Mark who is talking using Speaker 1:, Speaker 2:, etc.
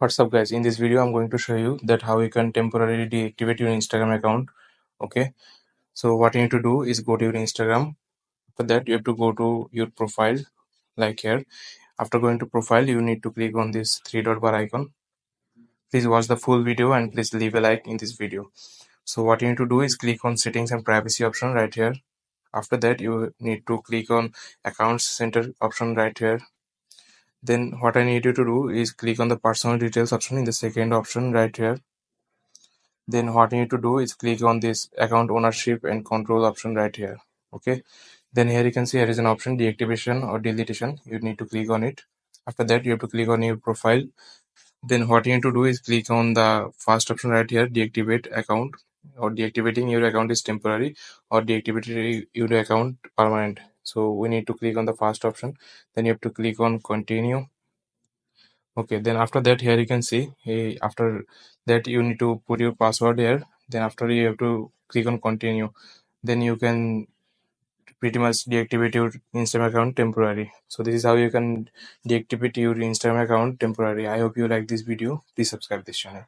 Speaker 1: What's up guys, in this video I'm going to show you that how you can temporarily deactivate your Instagram account. Okay, so what you need to do is go to your Instagram. For that you have to go to your profile like here. After going to profile you need to click on this three dot bar icon. Please watch the full video and please leave a like in this video. So what you need to do is click on settings and privacy option right here. After that you need to click on accounts center option right here. Then what I need you to do is click on the personal details option in the second option right here. Then what you need to do is click on this account ownership and control option right here. Okay, then here you can see here is an option deactivation or deletion. You need to click on it. After that you have to click on your profile. Then what you need to do is click on the first option right here, deactivate account, or deactivating your account is temporary or deactivating your account permanent. So we need to click on the first option. Then you have to click on continue. Okay, then after that here you can see after that you need to put your password here. Then after you have to click on continue. Then you can pretty much deactivate your Instagram account temporary. So this is how you can deactivate your Instagram account temporary. I hope you like this video. Please subscribe this channel.